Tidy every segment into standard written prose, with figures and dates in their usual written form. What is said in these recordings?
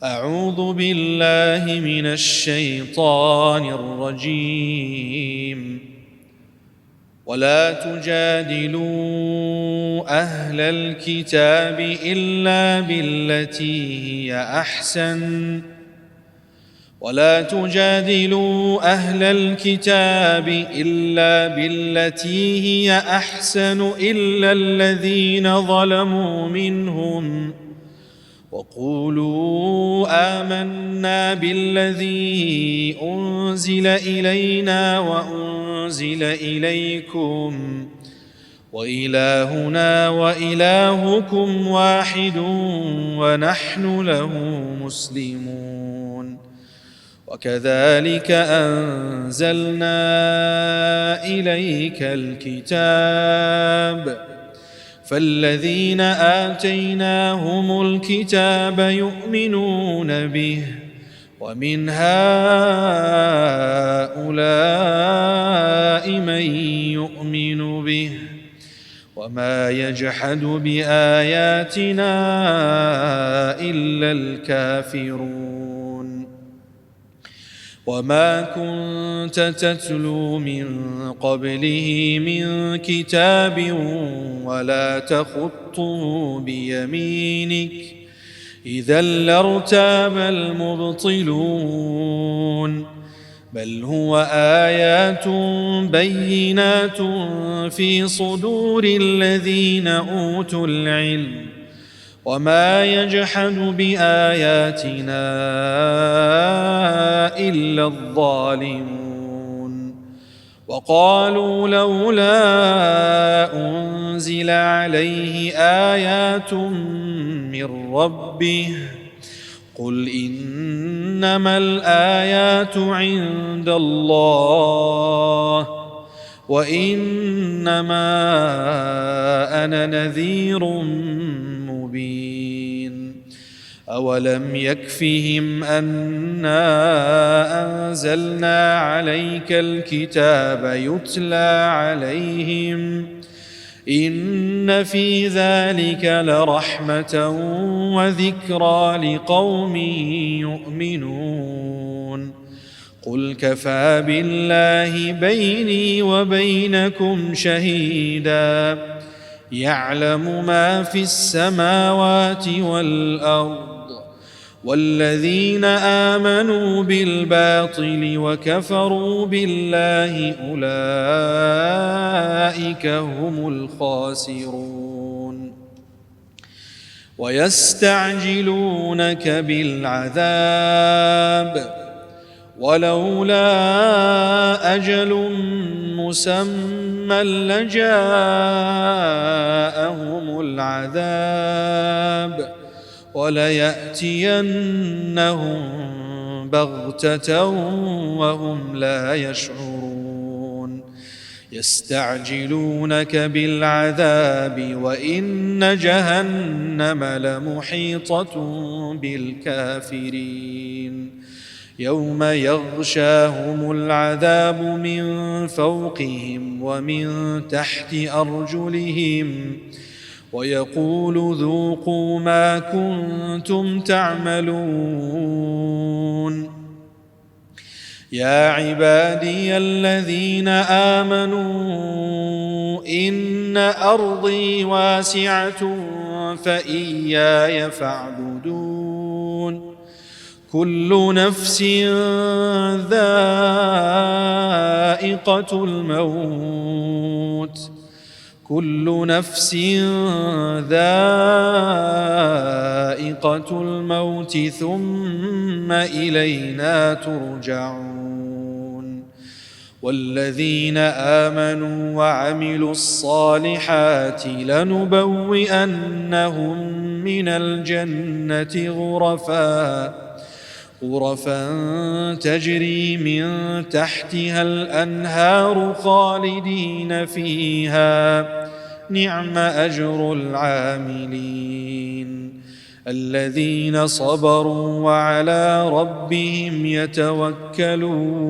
أعوذ بالله من الشيطان الرجيم. ولا تجادلوا أهل الكتاب إلا بالتي هي أحسن إلا الذين ظلموا منهم وقولوا آمنا بالذي أنزل إلينا وأنزل إليكم وإلهنا وإلهكم واحد ونحن له مسلمون. وكذلك أنزلنا إليك الكتاب فالذين آتيناهم الكتاب يؤمنون به ومن هؤلاء من يؤمن به وما يجحد بآياتنا إلا الكافرون. وما كنت تتلو من قبله من كتاب ولا تخطه بيمينك إذا لارتاب المبطلون. بل هو آيات بينات في صدور الذين أوتوا العلم وما يجحد بآياتنا إلا الظالمون. وقالوا لولا أنزل عليه آيات من ربه قل إنما الآيات عند الله وإنما أنا نذير مبين. أولم يكفهم أنا أنزلنا عليك الكتاب يتلى عليهم إن في ذلك لرحمة وذكرى لقوم يؤمنون. قل كفى بالله بيني وبينكم شهيدا يعلم ما في السماوات والأرض والذين آمنوا بالباطل وكفروا بالله أولئك هم الخاسرون. ويستعجلونك بالعذاب ولولا أجل مسمى لجاءهم العذاب وليأتينهم بغتة وهم لا يشعرون. يستعجلونك بالعذاب وإن جهنم لمحيطة بالكافرين. يوم يغشاهم العذاب من فوقهم ومن تحت أرجلهم ويقول ذوقوا ما كنتم تعملون. يا عبادي الذين آمنوا إن أرضي واسعة فإياي فاعبدون. كل نفس ذائقة الموت ثم إلينا ترجعون. والذين آمنوا وعملوا الصالحات لنبوئنهم من الجنة غرفا تجري من تحتها الأنهار خالدين فيها نعم أجر العاملين. الذين صبروا وعلى ربهم يتوكلون.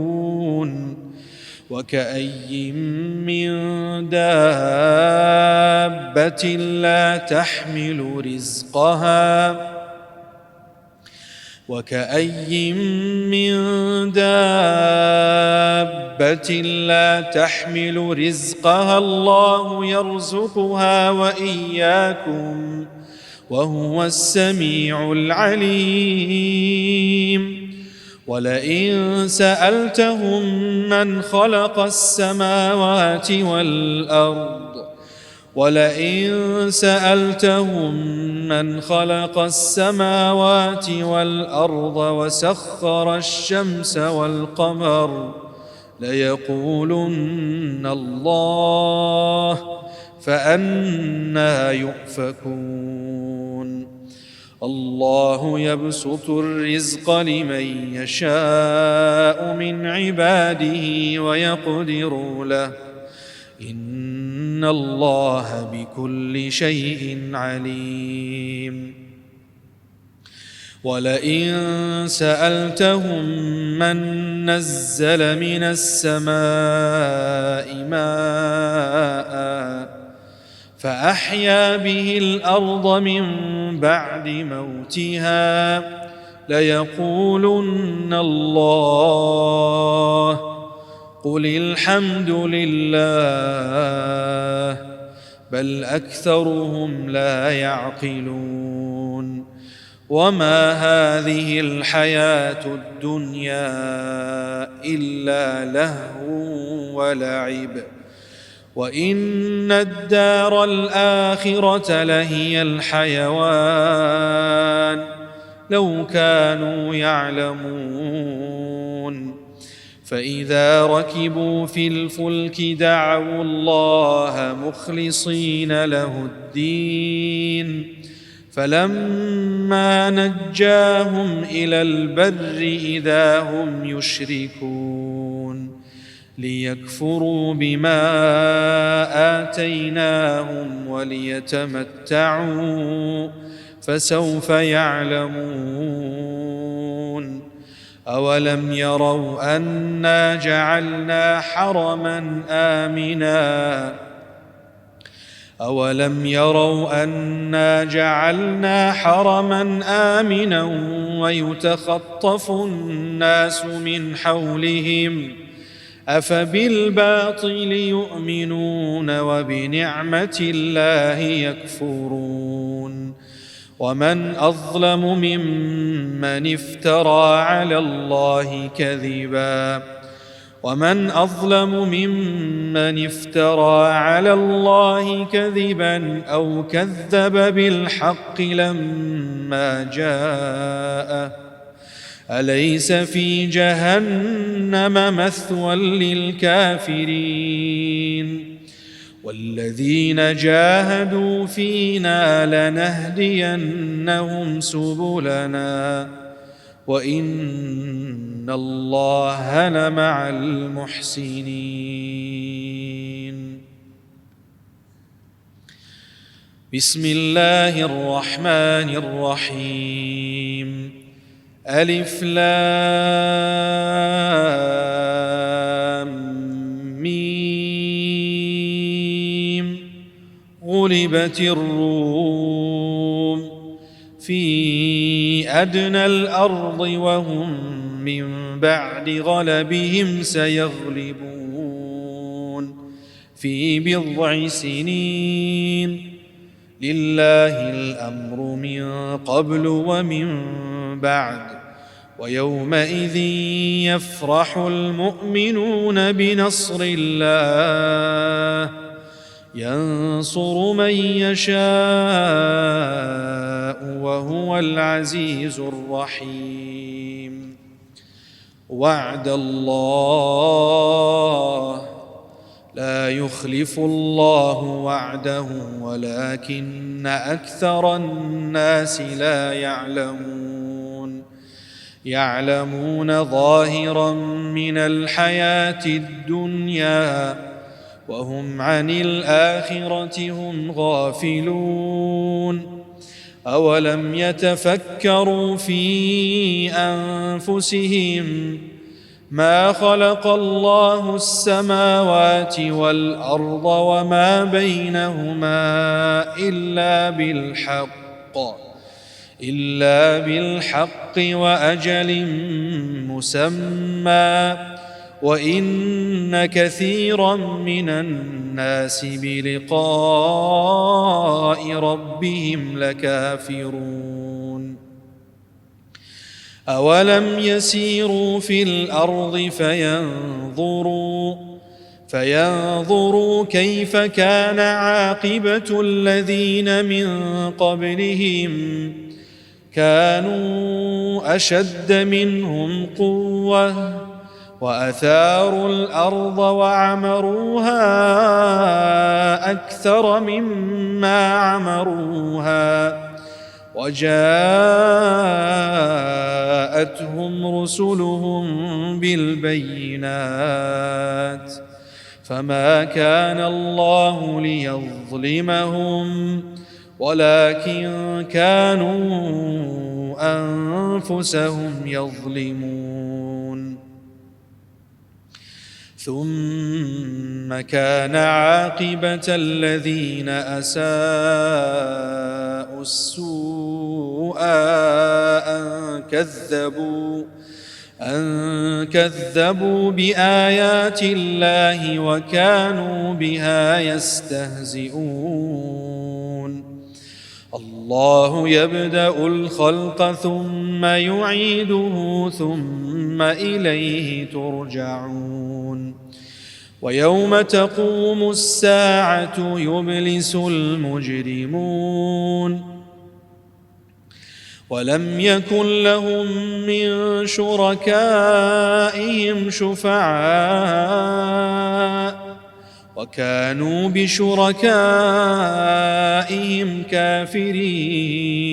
وكأي من دابة لا تحمل رزقها وكأي من دابة لا تحمل رزقها الله يرزقها وإياكم وهو السميع العليم ولئن سألتهم من خلق السماوات والأرض وسخر الشمس والقمر ليقولن الله فأنى يؤفكون الله يبسط الرزق لمن يشاء من عباده ويقدر له إن الله بكل شيء عليم ولئن سألتهم من نزل من السماء ماء فأحيا به الأرض من بعد موتها ليقولن الله قل الحمد لله بل أكثرهم لا يعقلون وما هذه الحياة الدنيا إلا لهو ولعب وإن الدار الآخرة لهي الحيوان لو كانوا يعلمون فإذا ركبوا في الفلك دعوا الله مخلصين له الدين فلما نجاهم إلى البر إذا هم يشركون ليكفروا بما آتيناهم وليتمتعوا فسوف يعلمون أولم يروا أنا جعلنا حرما آمنا ويتخطف الناس من حولهم أفبالباطل يؤمنون وبنعمة الله يكفرون ومن أظلم ممن افترى على الله كذبا أو كذب بالحق لما جاءه أليس في جهنم مثوى للكافرين والذين جاهدوا فينا لنهدينهم سبلنا وإن الله لمع المحسنين بسم الله الرحمن الرحيم ألف لام ميم غلبت الروم في أدنى الأرض وهم من بعد غلبهم سيغلبون في بضع سنين لله الأمر من قبل ومن بعد ويومئذ يفرح المؤمنون بنصر الله ينصر من يشاء وهو العزيز الرحيم وعد الله لا يخلف الله وعده ولكن أكثر الناس لا يعلمون ظاهرا من الحياة الدنيا وهم عن الآخرة هم غافلون أولم يتفكروا في أنفسهم ما خلق الله السماوات والأرض وما بينهما إلا بالحق إلا بالحق وأجل مسمى وإن كثيرا من الناس بلقاء ربهم لكافرون أولم يسيروا في الأرض فينظروا كيف كان عاقبة الذين من قبلهم كانوا أشد منهم قوة وأثاروا الأرض وعمروها أكثر مما عمروها وجاءتهم رسلهم بالبينات فما كان الله ليظلمهم ولكن كانوا أنفسهم يظلمون ثم كان عاقبة الذين أساءوا السوء أن كذبوا بآيات الله وكانوا بها يستهزئون الله يبدأ الخلق ثم يعيده ثم إليه ترجعون ويوم تقوم الساعة يبلس المجرمون ولم يكن لهم من شركائهم شفعاء وكانوا بشركائهم كافرين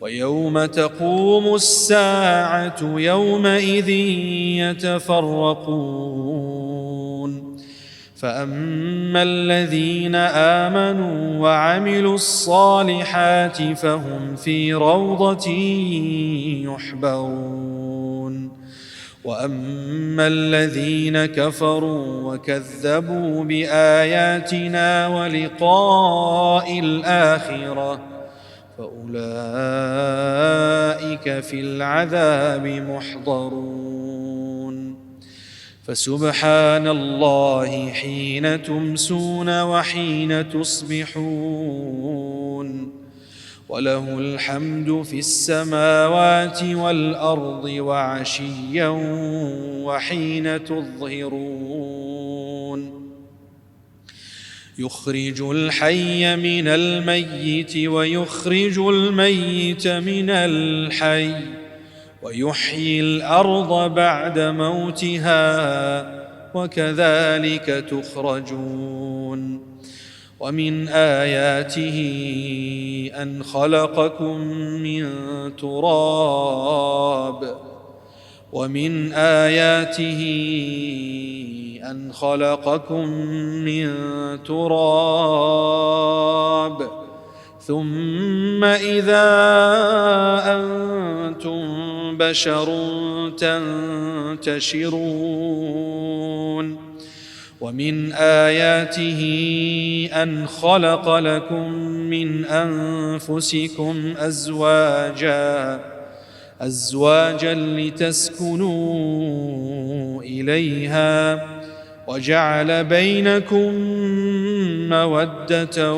ويوم تقوم الساعة يومئذ يتفرقون فأما الذين آمنوا وعملوا الصالحات فهم في روضة يحبرون وأما الذين كفروا وكذبوا بآياتنا ولقاء الآخرة فأولئك في العذاب محضرون فسبحان الله حين تمسون وحين تصبحون وله الحمد في السماوات والأرض وعشيا وحين تظهرون يخرج الحي من الميت ويخرج الميت من الحي ويحيي الأرض بعد موتها وكذلك تخرجون ومن آياته أن خلقكم من تراب ومن آياته أن خلقكم من تراب ثم إذا أنتم بشر تنتشرون ومن آياته أن خلق لكم من أنفسكم أزواجا لتسكنوا إليها وجعل بينكم مودة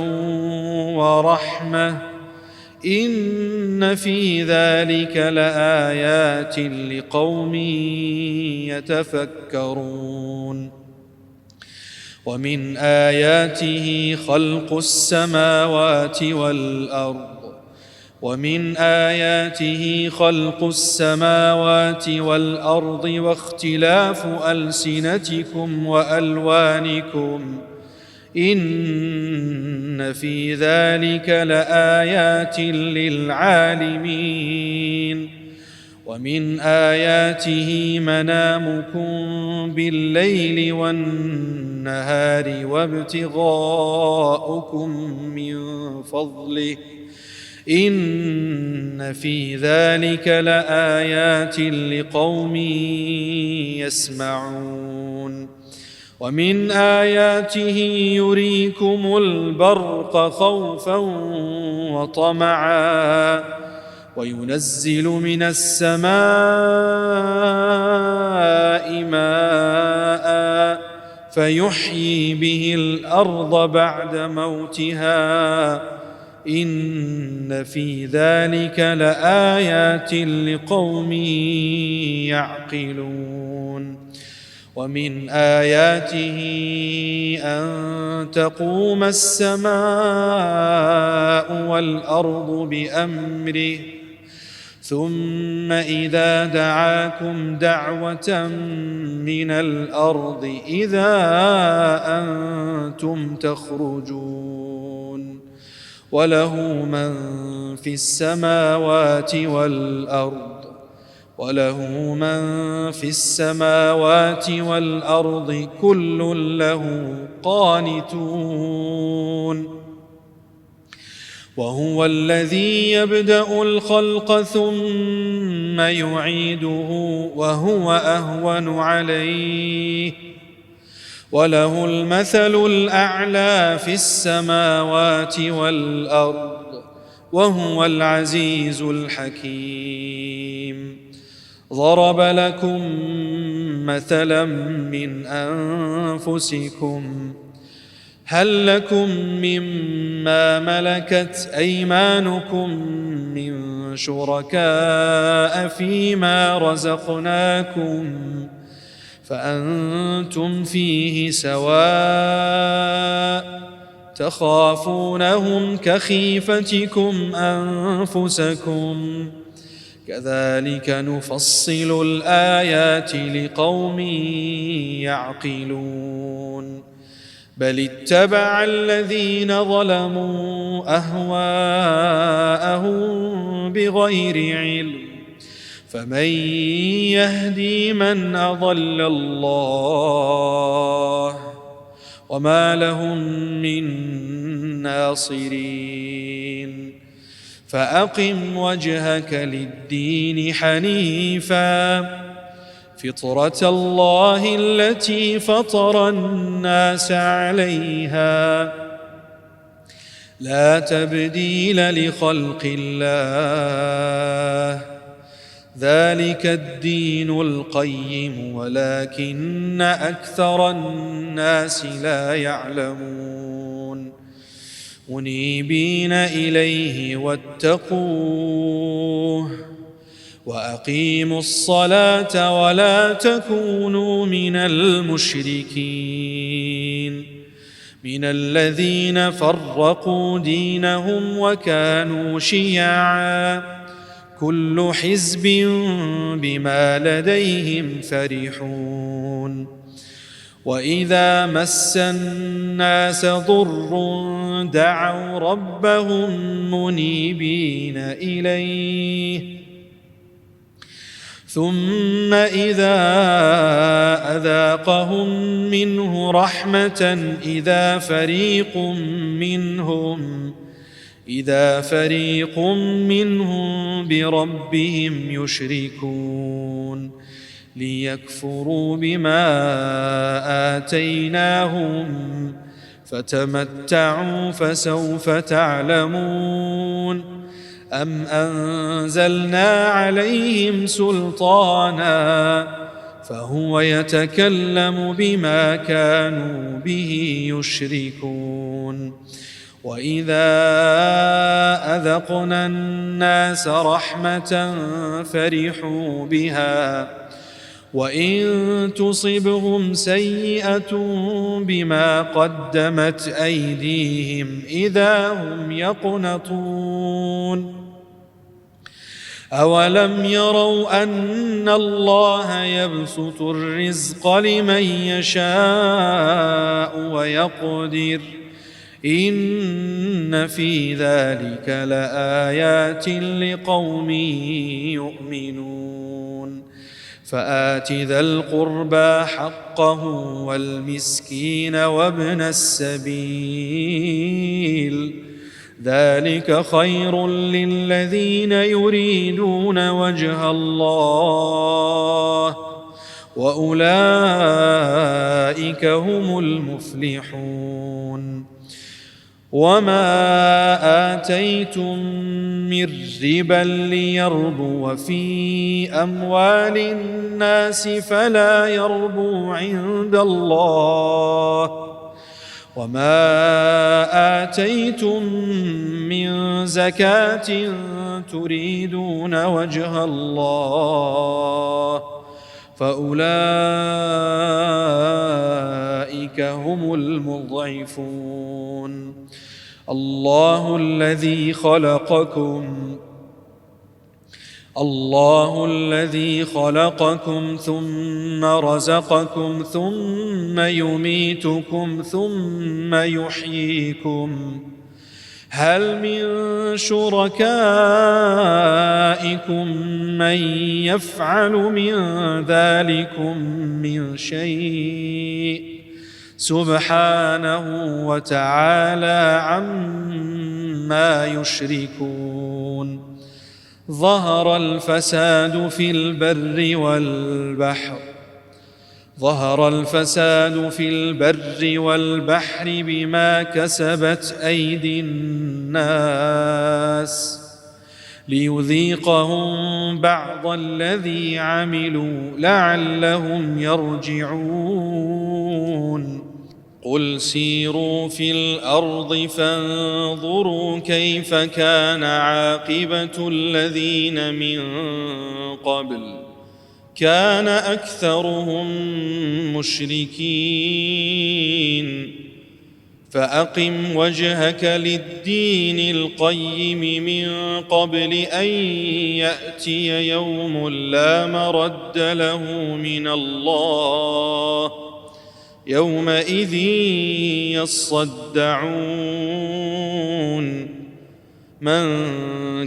ورحمة إن في ذلك لآيات لقوم يتفكرون ومن آياته خلق السماوات والأرض واختلاف ألسنتكم وألوانكم إن في ذلك لآيات للعالمين ومن آياته منامكم بالليل والنهار وابتغاؤكم من فضله إن في ذلك لآيات لقوم يسمعون ومن آياته يريكم البرق خوفا وطمعا وينزل من السماء ماء فيحيي به الأرض بعد موتها إن في ذلك لآيات لقوم يعقلون ومن آياته أن تقوم السماء والأرض بأمره ثم إذا دعاكم دعوة من الأرض إذا أنتم تخرجون وله من في السماوات والأرض كل له قانتون وهو الذي يبدأ الخلق ثم يعيده وهو أهون عليه وله المثل الأعلى في السماوات والأرض وهو العزيز الحكيم ضرب لكم مثلا من أنفسكم هل لكم مما ملكت أيمانكم من شركاء فيما رزقناكم فأنتم فيه سواء تخافونهم كخيفتكم أنفسكم كذلك نفصل الآيات لقوم يعقلون بل اتبع الذين ظلموا أهواءهم بغير علم فمن يهدي من أضل الله وما لهم من ناصرين فأقم وجهك للدين حنيفا فطرة الله التي فطر الناس عليها لا تبديل لخلق الله ذلك الدين القيم ولكن أكثر الناس لا يعلمون منيبين إليه واتقوه وأقيموا الصلاة ولا تكونوا من المشركين من الذين فرقوا دينهم وكانوا شيعا كل حزب بما لديهم فرحون وإذا مس الناس ضر دعوا ربهم منيبين إليه ثم إذا أذاقهم منه رحمة إذا فريق منهم بربهم يشركون ليكفروا بما آتيناهم فتمتعوا فسوف تعلمون أم أنزلنا عليهم سلطانا فهو يتكلم بما كانوا به يشركون وإذا أذقنا الناس رحمة فرحوا بها وإن تصبهم سيئة بما قدمت أيديهم إذا هم يقنطون أولم يروا أن الله يبسط الرزق لمن يشاء ويقدر إن في ذلك لآيات لقوم يؤمنون فآت ذا القربى حقه والمسكين وابن السبيل ذلك خير للذين يريدون وجه الله وأولئك هم المفلحون. وما آتيتم من ربا ليربو في أموال الناس فلا يربو عند الله، وما آتيتم من زكاة تريدون وجه الله فأولئك هم المضعفون. الله الذي خلقكم ثم رزقكم ثم يميتكم ثم يحييكم، هل من شركائكم من يفعل من ذلكم من شيء؟ سبحانه وتعالى عما يشركون. ظهر الفساد في البر والبحر بما كسبت أيدي الناس ليذيقهم بعض الذي عملوا لعلهم يرجعون. قل سيروا في الأرض فانظروا كيف كان عاقبة الذين من قبل، كان أكثرهم مشركين. فأقم وجهك للدين القيم من قبل أن يأتي يوم لا مرد له من الله، يومئذ يصدعون. من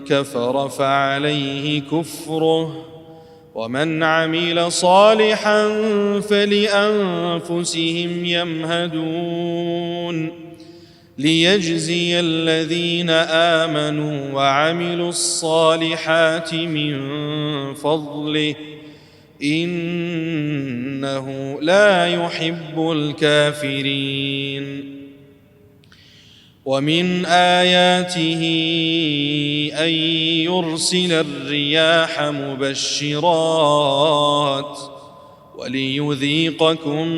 كفر فعليه كفره، ومن عمل صالحا فلأنفسهم يمهدون، ليجزي الذين آمنوا وعملوا الصالحات من فضله، إنه لا يحب الكافرين. ومن آياته أن يرسل الرياح مبشرات وليذيقكم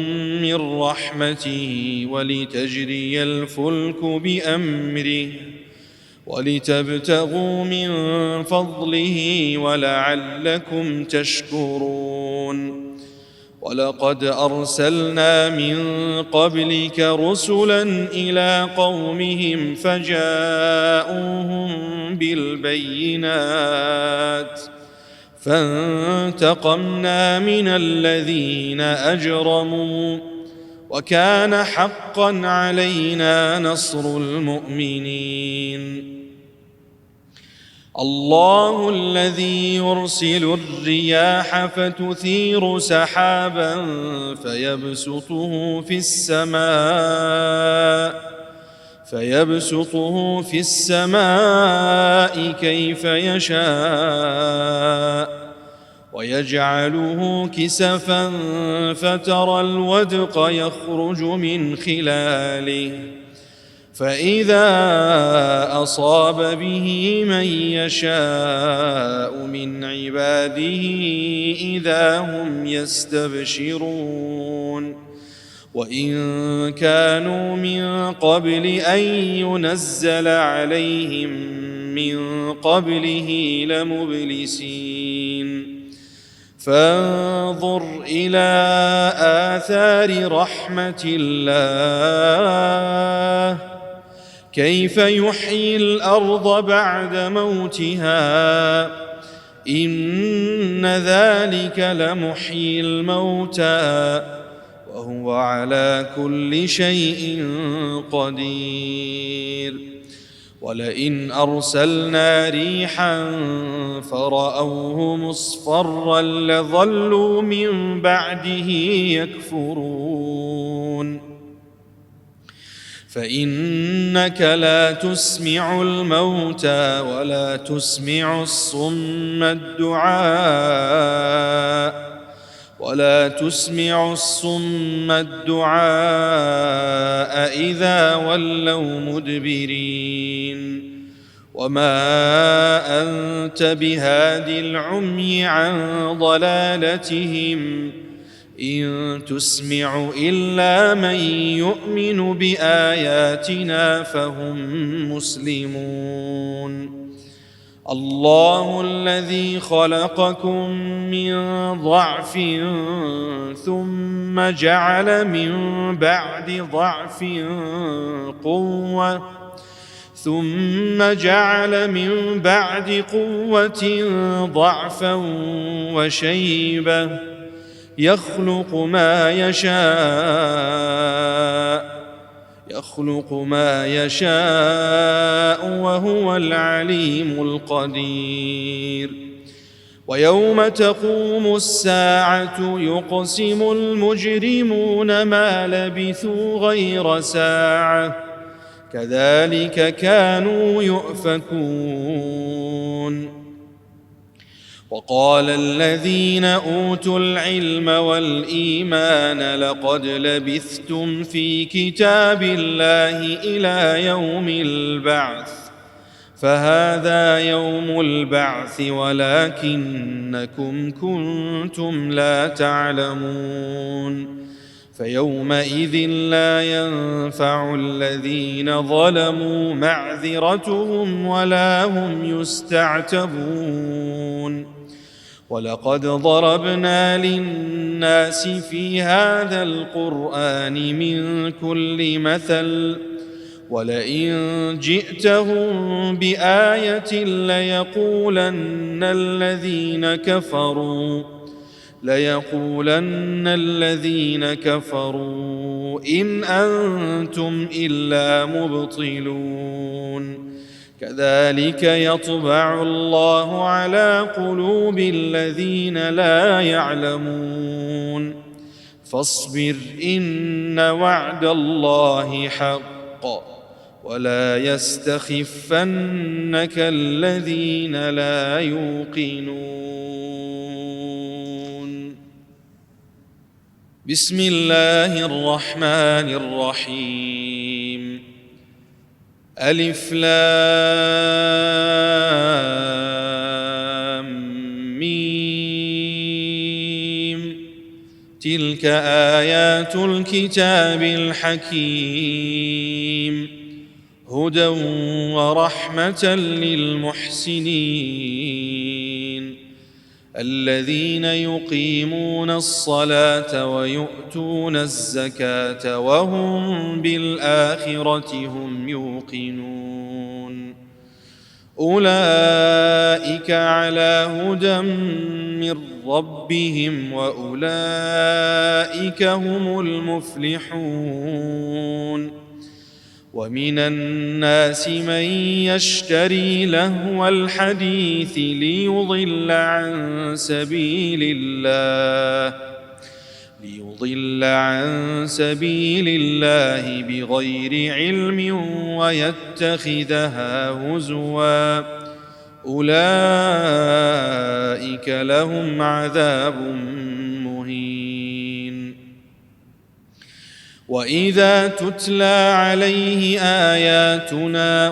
من رحمته ولتجري الفلك بأمره ولتبتغوا من فضله ولعلكم تشكرون. ولقد أرسلنا من قبلك رسلا إلى قومهم فجاءوهم بالبينات فانتقمنا من الذين أجرموا، وكان حقا علينا نصر المؤمنين. الله الذي يرسل الرياح فتثير سحابا فيبسطه في السماء كيف يشاء ويجعله كسفا فترى الودق يخرج من خلاله، فإذا أصاب به من يشاء من عباده إذا هم يستبشرون. وإن كانوا من قبل أن ينزل عليهم من قبله لمبلسين. فانظر إلى آثار رحمة الله كيف يحيي الأرض بعد موتها، إن ذلك لمحيي الموتى وهو على كل شيء قدير. ولئن أرسلنا ريحا فرأوه مصفرا لظلوا من بعده يكفرون. فإنك لا تسمع الموتى ولا تسمع الصم الدعاء ولا تسمع الصم الدعاء إذا ولوا مدبرين وما أنت بهاد العمي عن ضلالتهم إن تسمع إلا من يؤمن بآياتنا فهم مسلمون الله الذي خلقكم من ضعف ثم جعل من بعد ضعف قوة ضعفا وشيبة يخلق ما يشاء وهو العليم القدير ويوم تقوم الساعة يقسم المجرمون ما لبثوا غير ساعة كذلك كانوا يؤفكون وقال الذين أوتوا العلم والإيمان لقد لبثتم في كتاب الله إلى يوم البعث فهذا يوم البعث ولكنكم كنتم لا تعلمون فيومئذ لا ينفع الذين ظلموا معذرتهم ولا هم يستعتبون ولقد ضربنا للناس في هذا القرآن من كل مثل ولئن جئتهم بآية ليقولن الذين كفروا إن أنتم إلا مبطلون كذلك يطبع الله على قلوب الذين لا يعلمون فاصبر إن وعد الله حق ولا يستخفنك الذين لا يوقنون بسم الله الرحمن الرحيم ألف لام ميم تلك آيات الكتاب الحكيم هدى ورحمة للمحسنين الذين يقيمون الصلاة ويؤتون الزكاة وهم بالآخرة هم يوقنون أولئك على هدى من ربهم وأولئك هم المفلحون ومن الناس من يشتري لهو الحديث ليضل عن سبيل الله بغير علم ويتخذها هزوا أولئك لهم عذاب مهين وإذا تتلى عليه آياتنا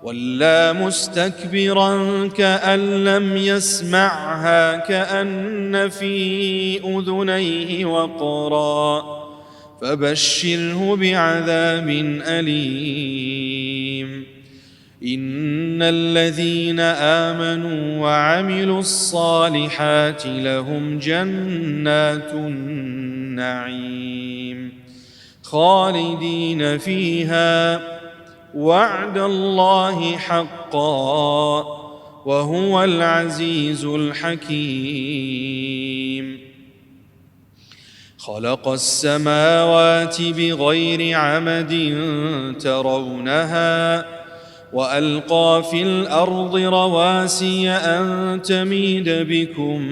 ولى مستكبرا كأن لم يسمعها كأن في أذنيه وقرا فبشره بعذاب أليم إن الذين آمنوا وعملوا الصالحات لهم جنات النعيم خالدين فيها وعد الله حقا وهو العزيز الحكيم خلق السماوات بغير عمد ترونها وألقى في الأرض رواسي أن تميد بكم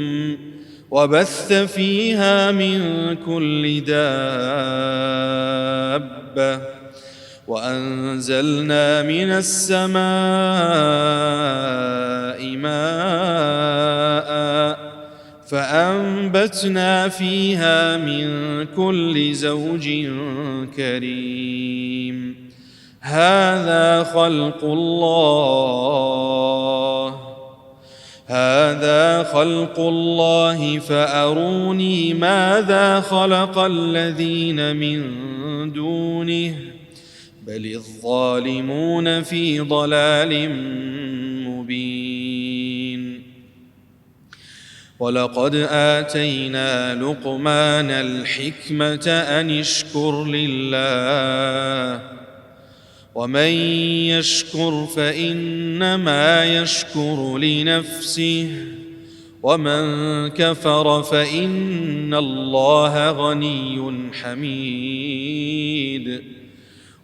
وبث فيها من كل دابة وأنزلنا من السماء ماء فأنبتنا فيها من كل زوج كريم. هذا خلق الله فأروني ماذا خلق الذين من دونه بل الظالمون في ضلال مبين. ولقد آتينا لقمان الحكمة أن اشكر لله ومن يشكر فإنما يشكر لنفسه ومن كفر فإن الله غني حميد.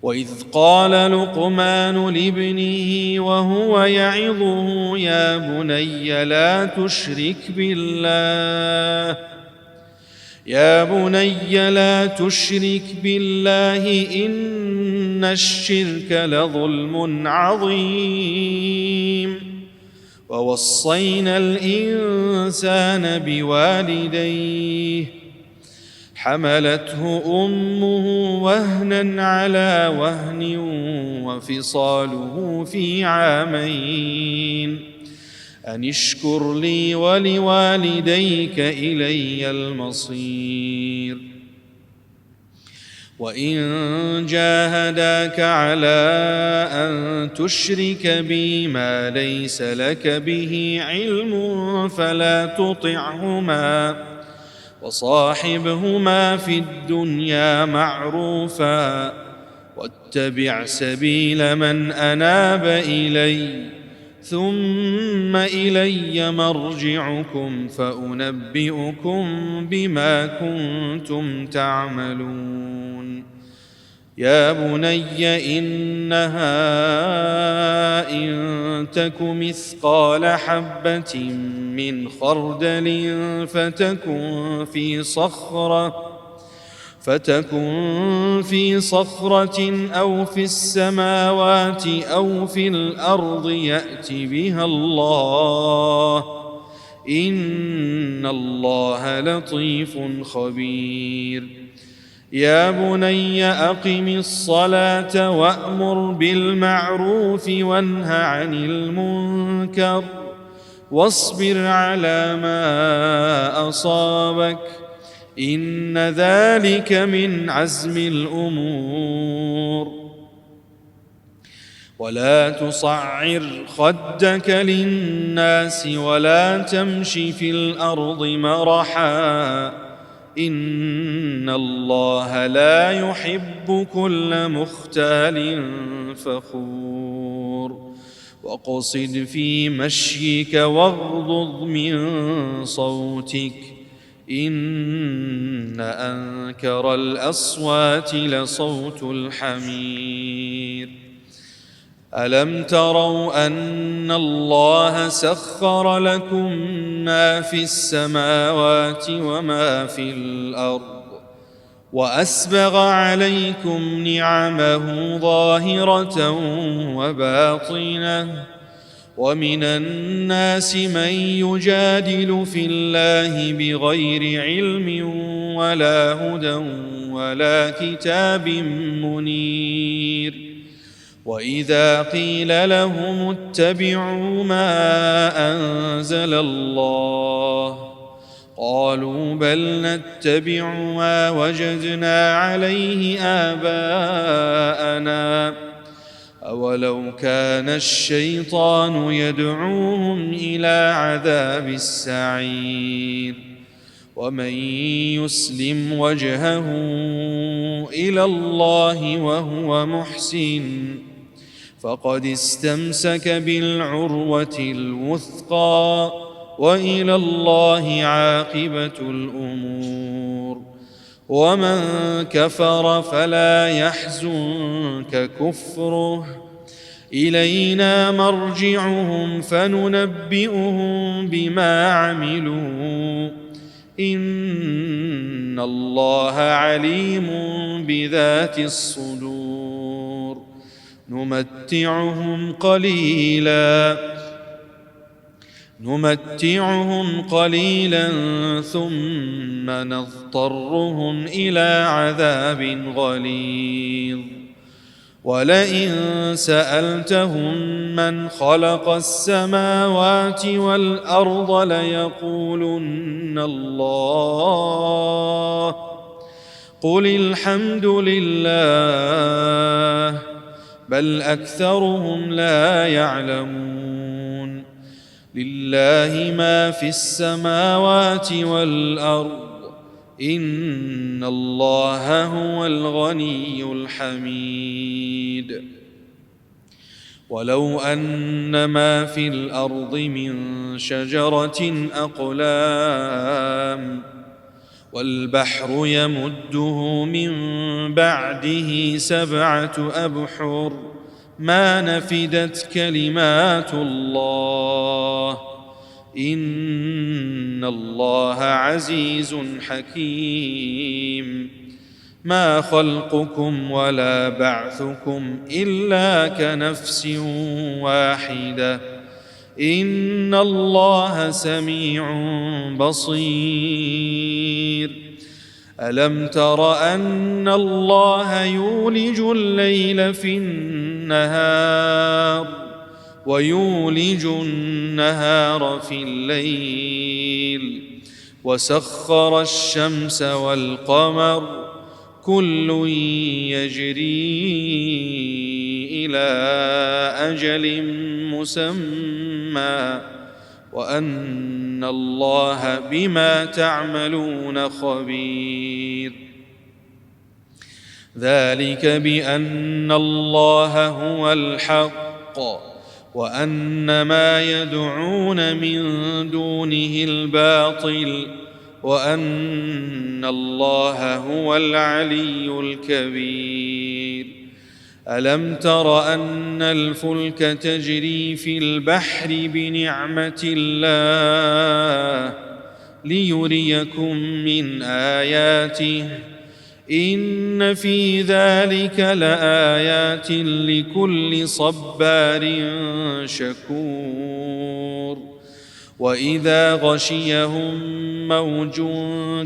وإذ قال لقمان لابنه وهو يعظه يا بني لا تشرك بالله إن الشرك لظلم عظيم. ووصينا الإنسان بوالديه حملته أمه وهنا على وهن وفصاله في عامين أن اشكر لي ولوالديك إلي المصير. وإن جاهداك على أن تشرك بي ما ليس لك به علم فلا تطعهما وصاحبهما في الدنيا معروفا واتبع سبيل من أناب إلي ثم إلي مرجعكم فأنبئكم بما كنتم تعملون. يا بني إنها إن تك مثقال حبة من خردل فتكن في صخرة أو في السماوات أو في الأرض يأت بها الله إن الله لطيف خبير. يا بني أقم الصلاة وأمر بالمعروف وانه عن المنكر واصبر على ما أصابك إن ذلك من عزم الأمور. ولا تصعر خدك للناس ولا تمش في الأرض مرحا إن الله لا يحب كل مختال فخور. واقصد في مشيك واغضض من صوتك إن أنكر الأصوات لصوت الحمير. ألم تروا أن الله سخر لكم ما في السماوات وما في الأرض وأسبغ عليكم نعمه ظاهرة وباطنة ومن الناس من يجادل في الله بغير علم ولا هدى ولا كتاب منير. وإذا قيل لهم اتبعوا ما أنزل الله قالوا بل نتبع ما وجدنا عليه آباءنا أولو كان الشيطان يدعوهم إلى عذاب السعير. ومن يسلم وجهه إلى الله وهو محسن فقد استمسك بالعروة الوثقى وإلى الله عاقبة الأمور. ومن كفر فلا يحزنك كفره إلينا مرجعهم فننبئهم بما عملوا إن الله عليم بذات الصدور. نمتعهم قليلا ثم نضطرهم إلى عذاب غليظ ولئن سألتهم من خلق السماوات والأرض ليقولن الله قل الحمد لله بل أكثرهم لا يعلمون لله ما في السماوات والأرض إن الله هو الغني الحميد ولو أن ما في الأرض من شجرة أقلام والبحر يمده من بعده 7 أبحر ما نفدت كلمات الله إن الله عزيز حكيم ما خلقكم ولا بعثكم إلا كنفس واحدة إن الله سميع بصير ألم تر أن الله يولج الليل في النهار ويولج النهار في الليل وسخر الشمس والقمر كل يجري إلى أجل مسمى وأن الله بما تعملون خبير ذلك بأن الله هو الحق وأن ما يدعون من دونه الباطل وأن الله هو العلي الكبير ألم تر أن الفلك تجري في البحر بنعمة الله ليريكم من آياته إن في ذلك لآيات لكل صبار شكور وإذا غشيهم موج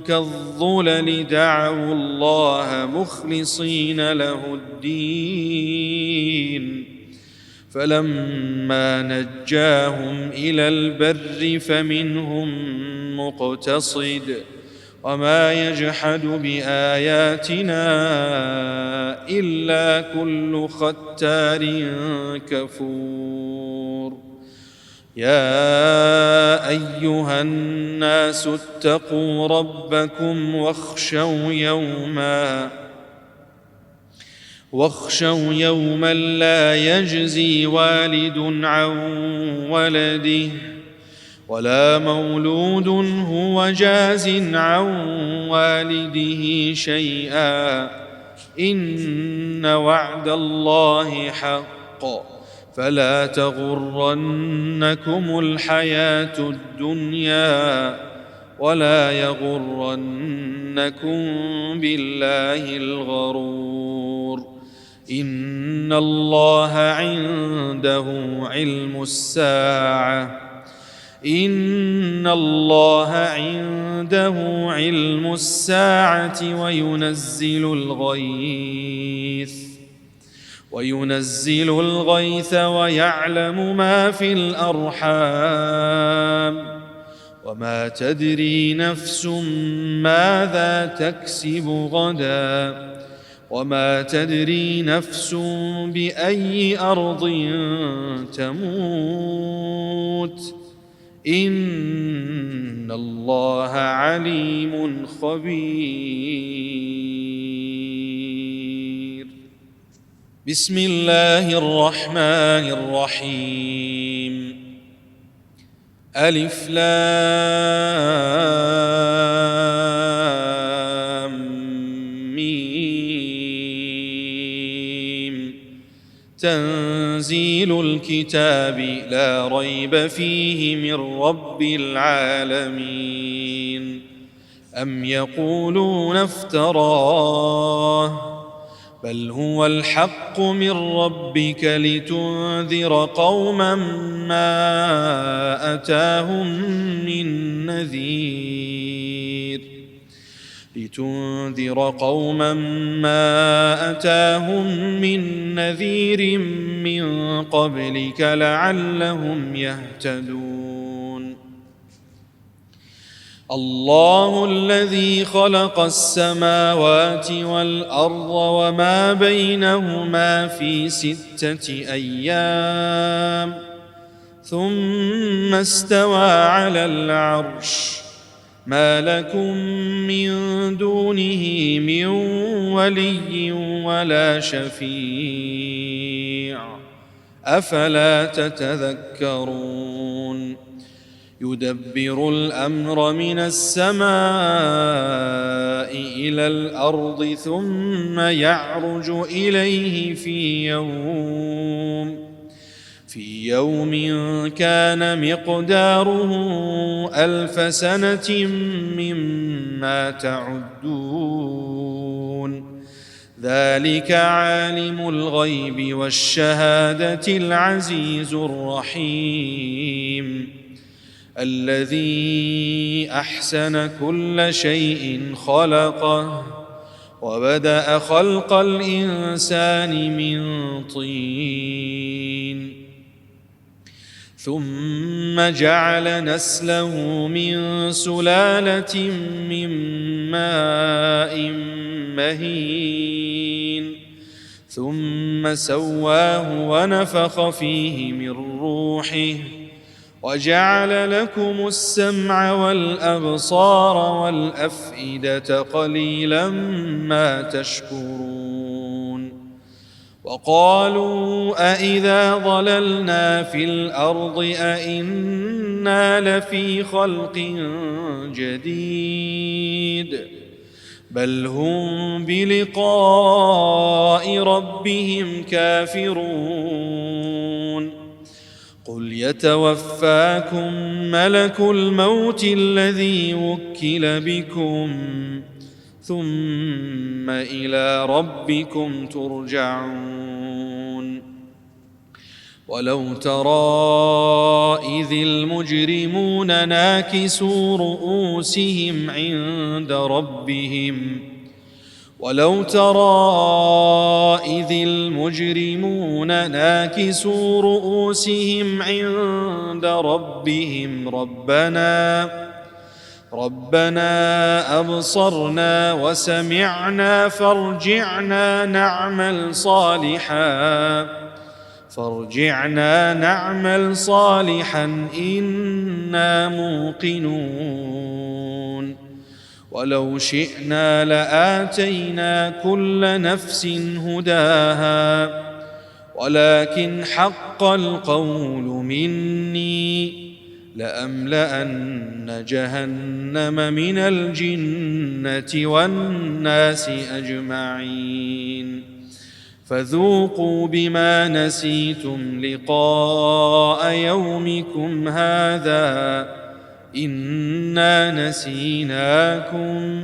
كالظلل دعوا الله مخلصين له الدين فلما نجاهم إلى البر فمنهم مقتصد وما يجحد بآياتنا إلا كل ختار كفور يا أيها الناس اتقوا ربكم واخشوا يوما لا يجزي والد عن ولده ولا مولود هو جاز عن والده شيئا إن وعد الله حق فلا تغرنكم الحياة الدنيا ولا يغرنكم بالله الغرور إن الله عنده علم الساعة وينزل الغيث ويعلم ما في الأرحام وما تدري نفس ماذا تكسب غدا وما تدري نفس بأي أرض تموت إن الله عليم خبير بسم الله الرحمن الرحيم ألف لام ميم تنزيل الكتاب لا ريب فيه من رب العالمين أم يقولون افتراه بل هو الحق من ربك لتنذر قوما ما آتاهم من نذير لتنذر قوما ما أتاهم من نذير من قبلك لعلهم يهتدون الله الذي خلق السماوات والأرض وما بينهما في 6 أيام ثم استوى على العرش ما لكم من دونه من ولي ولا شفيع أفلا تتذكرون يدبر الأمر من السماء إلى الأرض ثم يعرج إليه في يوم كان مقداره 1000 سنة مما تعدون ذلك عالم الغيب والشهادة العزيز الرحيم الذي أحسن كل شيء خلقه وبدأ خلق الإنسان من طين ثم جعل نسله من سلالة من ماء مهين ثم سواه ونفخ فيه من روحه وجعل لكم السمع والأبصار والأفئدة قليلا ما تشكرون وقالوا أإذا ضللنا في الأرض أإنا لفي خلق جديد بل هم بلقاء ربهم كافرون قل يتوفاكم ملك الموت الذي وكل بكم ثم إلى ربكم ترجعون ولو ترى إذ المجرمون ناكسوا رؤوسهم عند ربهم ربنا أبصرنا وسمعنا فارجعنا نعمل صالحا إنا موقنون ولو شئنا لآتينا كل نفس هداها ولكن حق القول مني لأملأن جهنم من الجنة والناس أجمعين فذوقوا بما نسيتم لقاء يومكم هذا إنا نسيناكم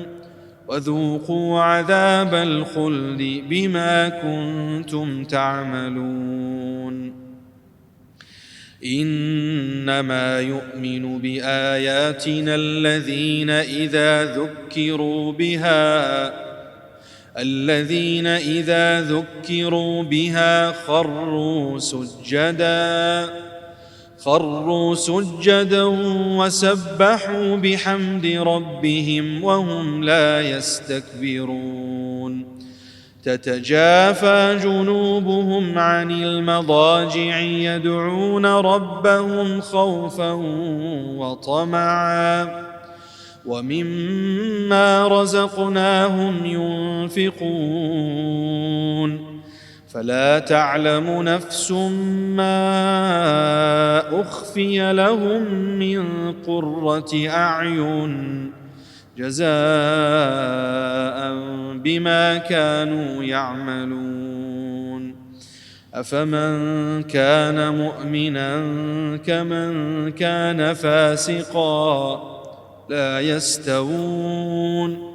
وذوقوا عذاب الخلد بما كنتم تعملون إنما يؤمن بآياتنا الذين إذا ذكروا بها خروا سجدا وسبحوا بحمد ربهم وهم لا يستكبرون تتجافى جنوبهم عن المضاجع يدعون ربهم خوفا وطمعا ومما رزقناهم ينفقون فلا تعلم نفس ما أخفي لهم من قرة أعين جزاء بما كانوا يعملون أفمن كان مؤمنا كمن كان فاسقا لا يستوون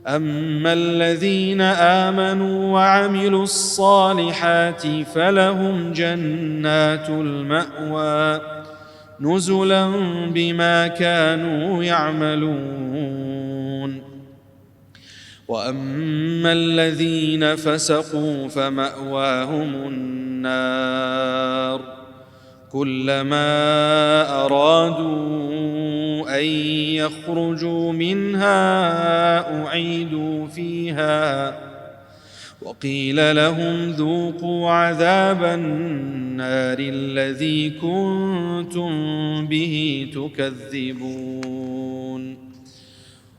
أما الذين آمنوا وعملوا الصالحات فلهم جنات المأوى نزلا بما كانوا يعملون. وأما الذين فسقوا فمأواهم النار كلما أرادوا أن يخرجوا منها أعيدوا فيها وقيل لهم ذوقوا عذاب النار الذي كنتم به تكذبون.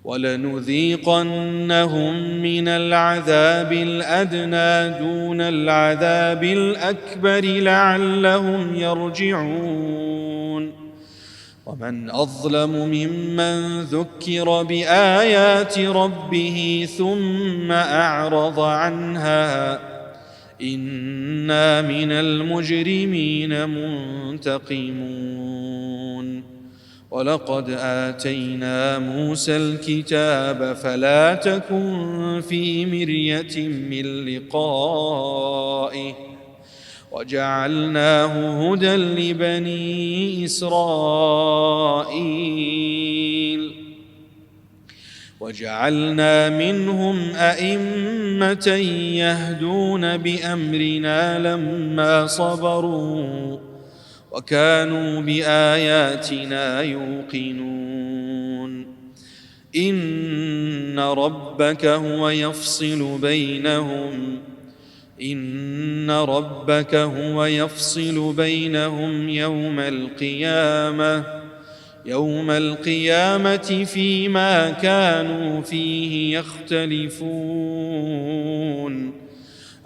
ولنذيقنهم من العذاب الأدنى دون العذاب الأكبر لعلهم يرجعون. ومن أظلم ممن ذكر بآيات ربه ثم أعرض عنها إنا من المجرمين منتقمون. ولقد آتينا موسى الكتاب فلا تكن في مرية من لقائه وجعلناه هدى لبني إسرائيل وجعلنا منهم أئمة يهدون بأمرنا لما صبروا وكانوا بآياتنا يوقنون. إن ربك هو يفصل بينهم يوم القيامة فيما كانوا فيه يختلفون.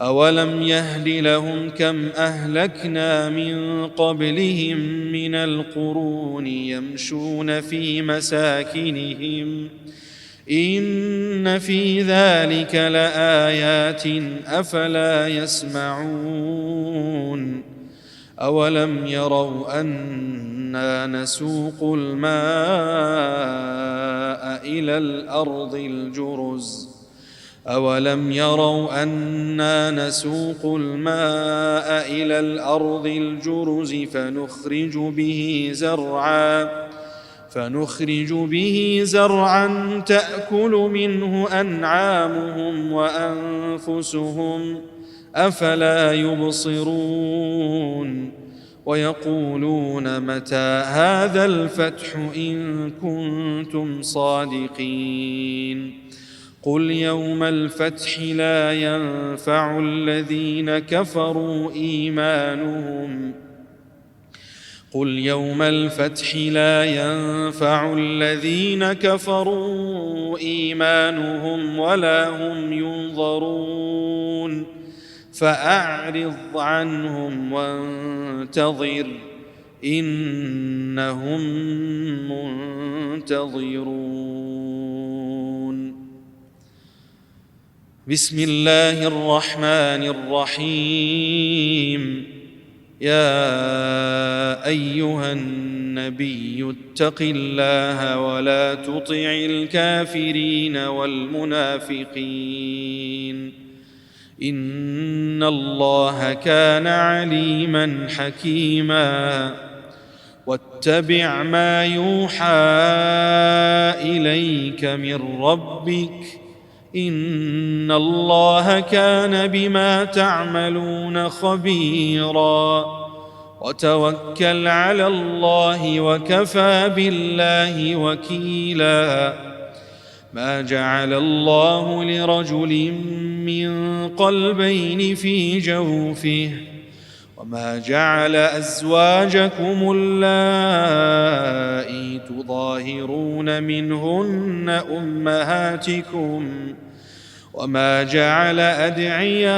أولم يهد لهم كم أهلكنا من قبلهم من القرون يمشون في مساكنهم إن في ذلك لآيات أفلا يسمعون. أولم يروا أنا نسوق الماء إلى الأرض الجرز فنخرج به زرعا تأكل منه أنعامهم وأنفسهم أفلا يبصرون. ويقولون متى هذا الفتح إن كنتم صادقين. قل يوم الفتح لا ينفع الذين كفروا إيمانهم ولا هم ينظرون. فأعرض عنهم وانتظر إنهم منتظرون. بسم الله الرحمن الرحيم. يا أيها النبي اتق الله ولا تطع الكافرين والمنافقين إن الله كان عليما حكيما. واتبع ما يوحى إليك من ربك إن الله كان بما تعملون خبيرا. وتوكل على الله وكفى بالله وكيلا. ما جعل الله لرجل من قلبين في جوفه وما جعل أزواجكم اللائي تظاهرون منهن أمهاتكم وما جعل أدعياءكم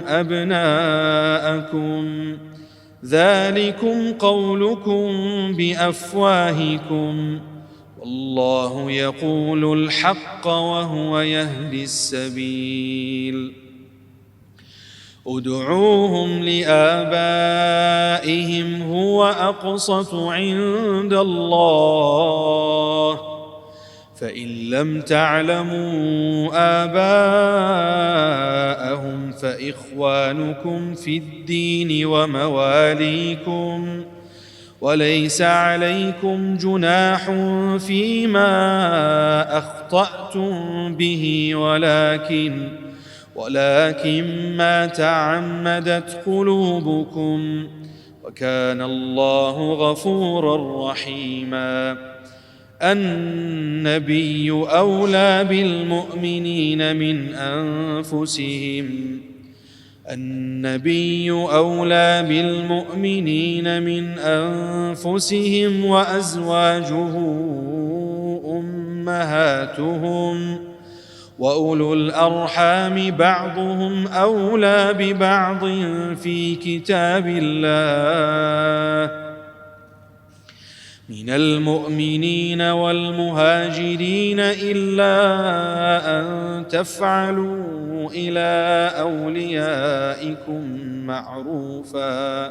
أبناءكم ذلكم قولكم بأفواهكم والله يقول الحق وهو يهدي السبيل. ادعوهم لآبائهم هو أقسط عند الله فإن لم تعلموا آباءهم فإخوانكم في الدين ومواليكم وليس عليكم جناح فيما أخطأتم به ولكن ما تعمدت قلوبكم، وكان الله غفورا رحيما. النبي أولى بالمؤمنين من أنفسهم وأزواجه أمهاتهم، وأولو الأرحام بعضهم أولى ببعض في كتاب الله من المؤمنين والمهاجرين إلا أن تفعلوا إلى أوليائكم معروفا،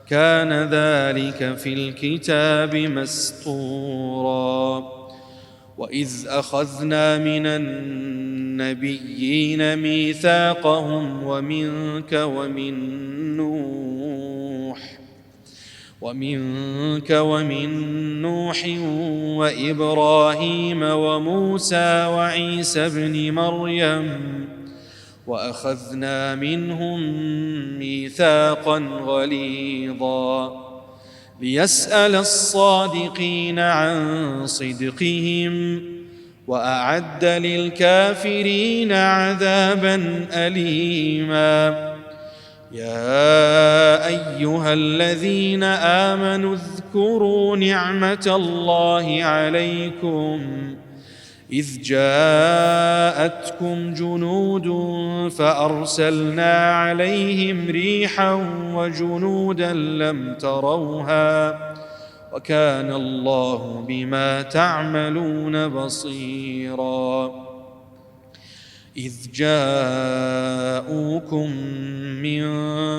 كان ذلك في الكتاب مسطورا. وإذ أخذنا من النبيين ميثاقهم ومنك ومن نوح وإبراهيم وموسى وعيسى ابن مريم، وأخذنا منهم ميثاقا غليظا، ليسأل الصادقين عن صدقهم، وأعد للكافرين عذابا أليما. يا أيها الذين آمنوا اذكروا نعمة الله عليكم إذ جاءتكم جنود فأرسلنا عليهم ريحا وجنودا لم تروها، وكان الله بما تعملون بصيرا. إذ جاءوكم من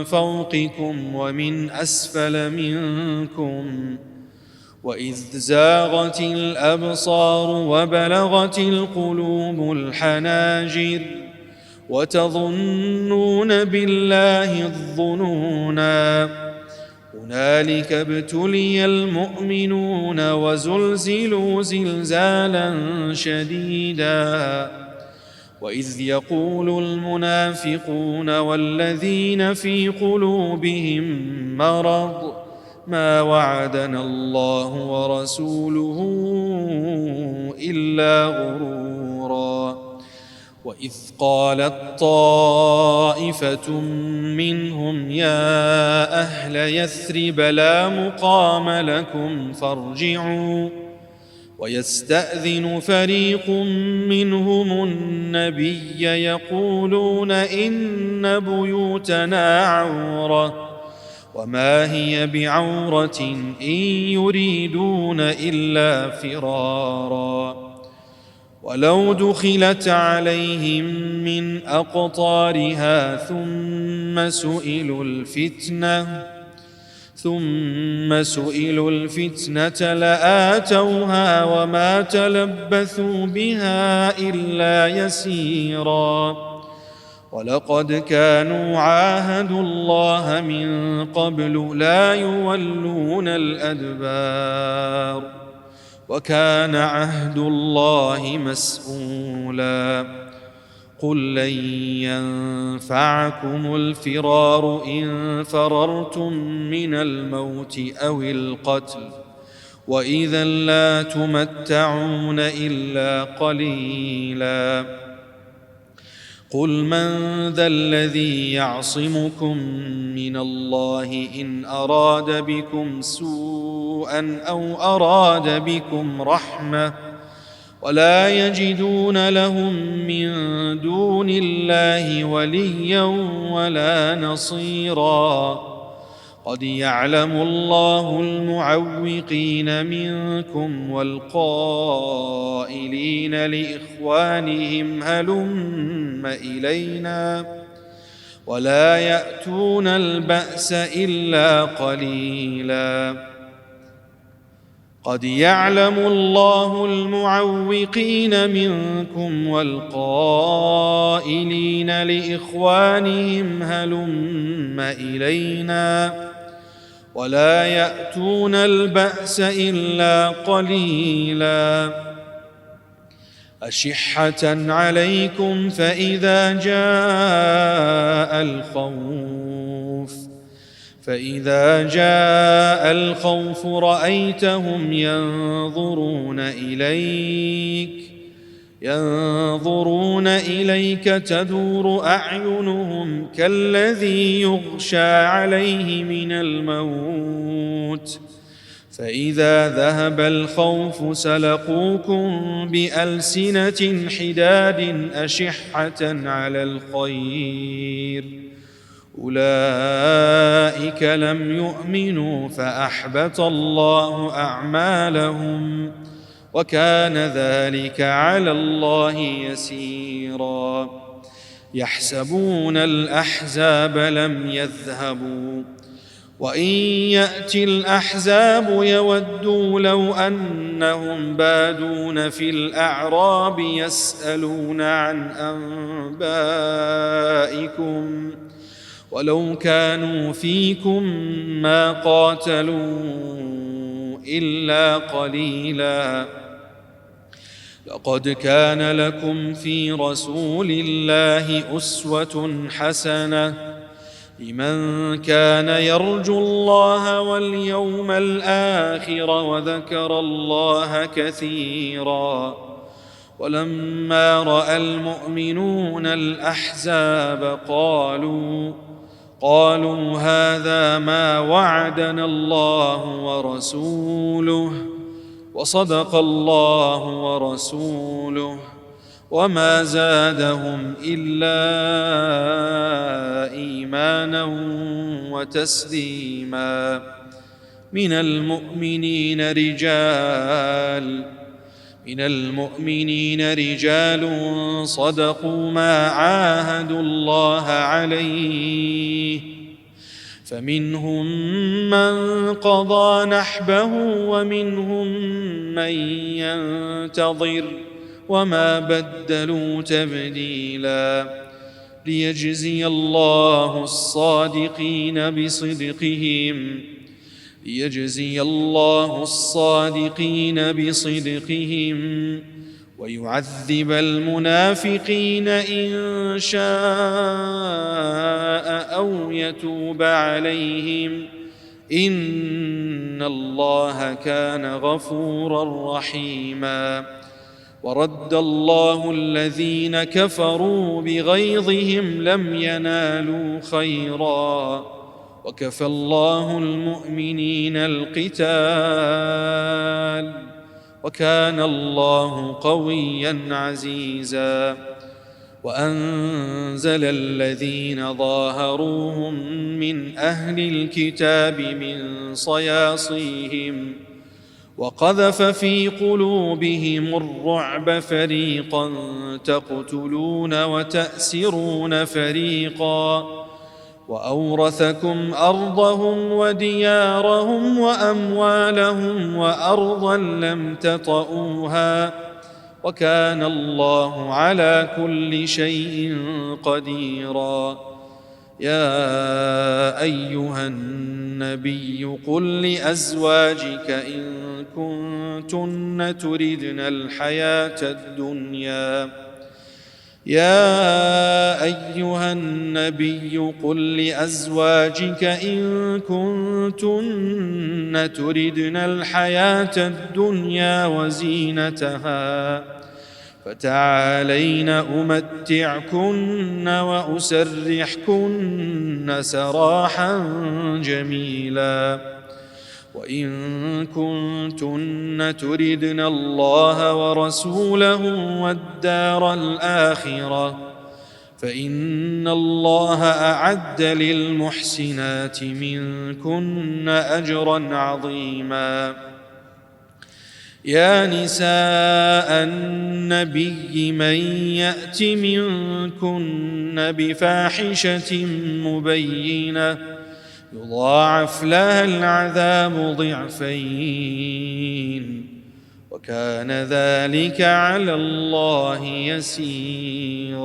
فوقكم ومن أسفل منكم، وإذ زاغت الأبصار وبلغت القلوب الحناجر، وتظنون بالله الظنونا. هنالك ابتلي المؤمنون وزلزلوا زلزالا شديدا. وإذ يقول المنافقون والذين في قلوبهم مرض ما وعدنا الله ورسوله إلا غرورا. وإذ قالت طائفة منهم يا أهل يثرب لا مقام لكم فارجعوا، ويستأذن فريق منهم النبي يقولون إن بيوتنا عورة، وما هي بعورة إن يريدون إلا فرارا. ولو دخلت عليهم من أقطارها ثم سئلوا الفتنة لآتوها وما تلبثوا بها إلا يسيرا. ولقد كانوا عاهدوا الله من قبل لا يولون الأدبار، وكان عهد الله مسؤولا. قل لن ينفعكم الفرار إن فررتم من الموت أو القتل، وإذا لا تمتعون إلا قليلا. قل من ذا الذي يعصمكم من الله إن أراد بكم سوءا أو أراد بكم رحمة، ولا يجدون لهم من دون الله وليا ولا نصيرا. قد يعلم الله المعوقين منكم والقائلين لإخوانهم هلم إلينا، ولا يأتون البأس إلا قليلا. قد يعلم الله المعوقين منكم والقائلين لإخوانهم هلم إلينا، ولا يأتون البأس إلا قليلا أشحة عليكم فإذا جاء الخوف رأيتهم ينظرون إليك تدور أعينهم كالذي يغشى عليه من الموت فإذا ذهب الخوف سلقوكم بألسنة حداد أشحة على الخير أولئك لم يؤمنوا فأحبط الله أعمالهم وكان ذلك على الله يسيرا يحسبون الأحزاب لم يذهبوا وإن يأتي الأحزاب يودوا لو أنهم بادون في الأعراب يسألون عن أنبائكم ولو كانوا فيكم ما قاتلوا إلا قليلا لقد كان لكم في رسول الله أسوة حسنة لمن كان يرجو الله واليوم الآخر وذكر الله كثيرا ولما رأى المؤمنون الأحزاب قالوا هذا ما وعدنا الله ورسوله وصدق الله ورسوله وما زادهم إلا إيمانا وتسليما من المؤمنين رجال صدقوا ما عاهدوا الله عليه فمنهم من قضى نحبه ومنهم من ينتظر وما بدلوا تبديلا ليجزي الله الصادقين بصدقهم ويعذب المنافقين إن شاء أو يتوب عليهم إن الله كان غفورا رحيما ورد الله الذين كفروا بغيظهم لم ينالوا خيرا وكفى الله المؤمنين القتال وكان الله قويا عزيزا وأنزل الذين ظاهروهم من أهل الكتاب من صياصيهم وقذف في قلوبهم الرعب فريقا تقتلون وتأسرون فريقا وأورثكم أرضهم وديارهم وأموالهم وأرضا لم تطئوها وكان الله على كل شيء قديرا يا أيها النبي قل لأزواجك إن كنتن تردن الحياة الدنيا وزينتها فتعالين أمتعكن وأسرحكن سراحا جميلا وإن كنتن تردن الله ورسوله والدار الآخرة فإن الله أعد للمحسنات منكن أجرا عظيما يا نساء النبي من يأت منكن بفاحشة مبينة يضاعف لها العذاب ضعفين وكان ذلك على الله يسيرا